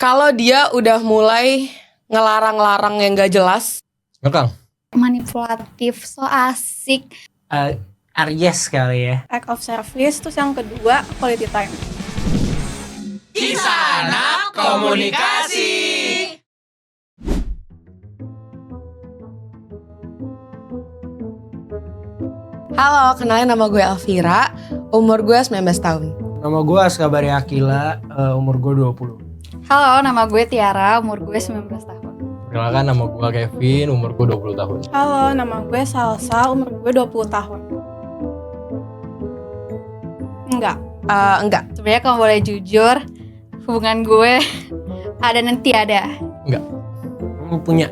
Kalau dia udah mulai ngelarang-larang yang gak jelas. Ngekang. Manipulatif, so asik. Aries kali ya. Act of service. Terus yang kedua, quality time. Kisah Anak Komunikasi. Halo, kenalin nama gue Elvira, umur gue 19 tahun. Nama gue Askabari Akila, umur gue 20. Halo, nama gue Tiara, umur gue 19 tahun. Perkenalkan, nama gue Kevin, umur gue 20 tahun. Halo, nama gue Salsa, umur gue 20 tahun. Enggak. Enggak. Sebenarnya kalau boleh jujur, hubungan gue ada nanti ada. Enggak. Kamu punya?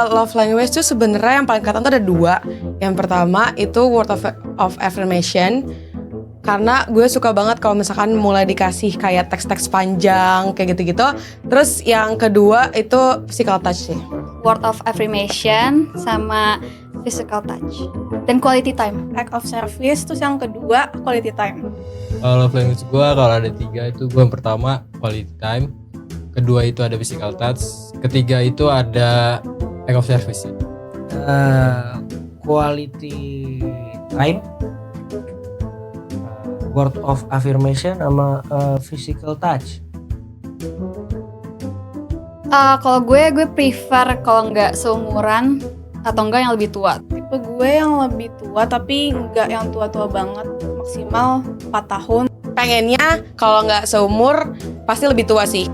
Love language tuh sebenarnya yang paling kelihatan tuh ada dua. Yang pertama itu word of affirmation. Karena gue suka banget kalau misalkan mulai dikasih kayak teks-teks panjang kayak gitu-gitu. Terus yang kedua itu physical touch sih. Word of affirmation sama physical touch. Dan quality time. Act of service. Terus yang kedua, quality time. Love language gue kalau ada 3 itu gue yang pertama quality time, kedua itu ada physical touch, ketiga itu ada act of service. Quality time, word of affirmation sama physical touch. Kalau gue prefer kalau nggak seumuran atau enggak yang lebih tua. Tipe gue yang lebih tua tapi enggak yang tua-tua banget. Maksimal 4 tahun. Pengennya kalau nggak seumur pasti lebih tua sih.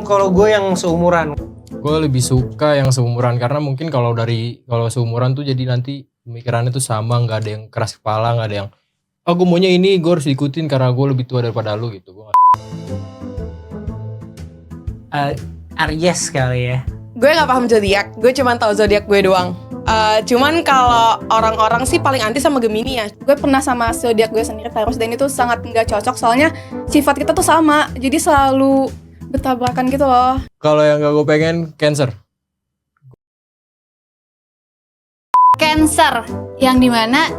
Kalau gue yang seumuran. Gue lebih suka yang seumuran karena mungkin kalau seumuran tuh jadi nanti pemikirannya tuh sama, nggak ada yang keras kepala, nggak ada yang gue maunya ini, gue harus ikutin karena gue lebih tua daripada lu gitu. Aries kali ya. Gue nggak paham zodiak, gue cuma tahu zodiak gue doang. Cuman kalau orang-orang sih paling anti sama Gemini ya. Gue pernah sama zodiak gue sendiri Taurus dan itu sangat nggak cocok soalnya sifat kita tuh sama. Jadi selalu bertabrakan gitu loh. Kalau yang gak gue pengen Cancer. Cancer, yang dimana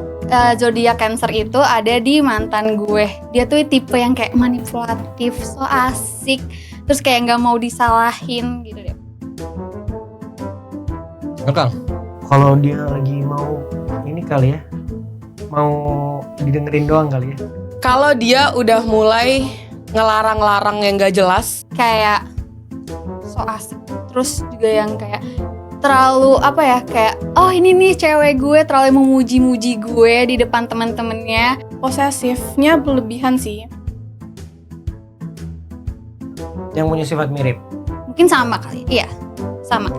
zodiak Cancer itu ada di mantan gue. Dia tuh tipe yang kayak manipulatif, so asik, terus kayak nggak mau disalahin gitu deh. Ngekang. Kalau dia lagi mau ini kali ya, mau didengerin doang kali ya. Kalau dia udah mulai ngelarang-larang yang gak jelas. Kayak so asik, terus juga yang kayak terlalu kayak oh ini nih cewek gue terlalu memuji-muji gue di depan teman-temannya. Posesifnya berlebihan sih. Yang punya sifat mirip. Mungkin sama kali, iya sama.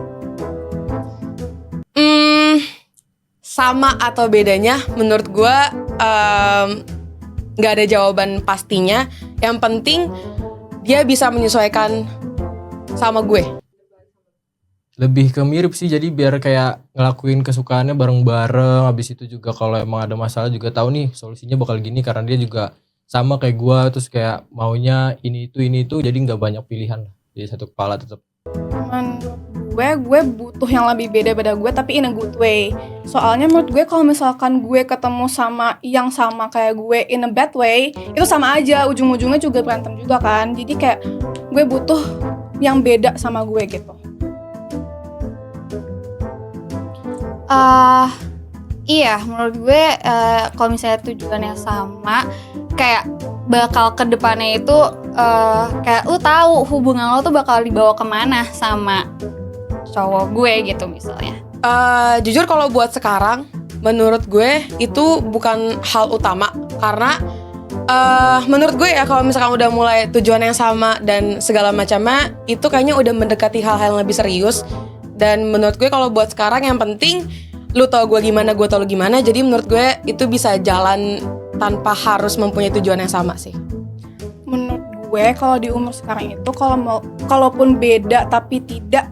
Sama atau bedanya menurut gue gak ada jawaban pastinya. Yang penting dia bisa menyesuaikan sama gue. Lebih ke mirip sih, jadi biar kayak ngelakuin kesukaannya bareng-bareng. Habis itu juga kalau emang ada masalah juga tahu nih solusinya bakal gini, karena dia juga sama kayak gue, terus kayak maunya ini itu jadi nggak banyak pilihan, jadi satu kepala tetap. Gue butuh yang lebih beda pada gue tapi in a good way. Soalnya menurut gue kalau misalkan gue ketemu sama yang sama kayak gue in a bad way, itu sama aja, ujung-ujungnya juga berantem juga kan. Jadi kayak gue butuh yang beda sama gue gitu. Iya, menurut gue kalau misalnya tujuannya sama, kayak bakal ke depannya itu kayak lu tahu hubungan lo tuh bakal dibawa kemana sama cowok gue gitu misalnya. Jujur kalau buat sekarang, menurut gue itu bukan hal utama. Karena menurut gue ya kalau misalkan udah mulai tujuan yang sama dan segala macamnya, itu kayaknya udah mendekati hal-hal yang lebih serius. Dan menurut gue kalau buat sekarang yang penting lu tau gue gimana, gue tau lu gimana. Jadi menurut gue itu bisa jalan tanpa harus mempunyai tujuan yang sama sih. Menurut gue kalau di umur sekarang itu kalaupun beda tapi tidak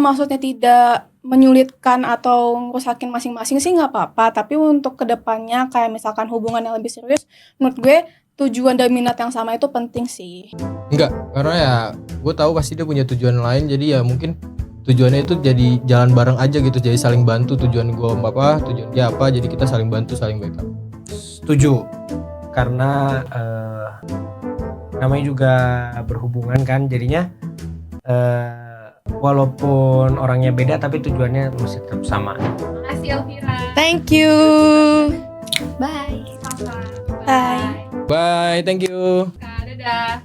maksudnya tidak menyulitkan atau ngerusakin masing-masing sih nggak apa-apa. Tapi untuk kedepannya kayak misalkan hubungan yang lebih serius, menurut gue tujuan dan minat yang sama itu penting sih. Enggak, karena ya gue tahu pasti dia punya tujuan lain, jadi ya mungkin tujuannya itu jadi jalan bareng aja gitu, jadi saling bantu. Tujuan gue apa, tujuan dia apa, jadi kita saling bantu, saling backup. Setuju. Karena namanya juga berhubungan kan, jadinya walaupun orangnya beda tapi tujuannya masih tetap sama. Makasih Elvira. Thank you. Bye. Bye. Bye, thank you. Dadah.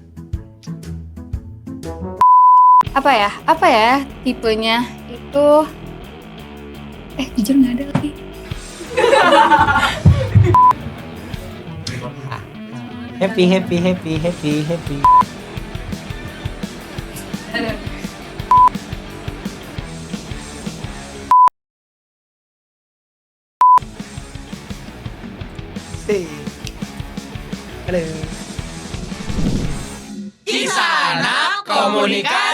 Apa ya tipenya itu jujur nggak ada lagi. Happy. Halo. Kisah anak komunikasi.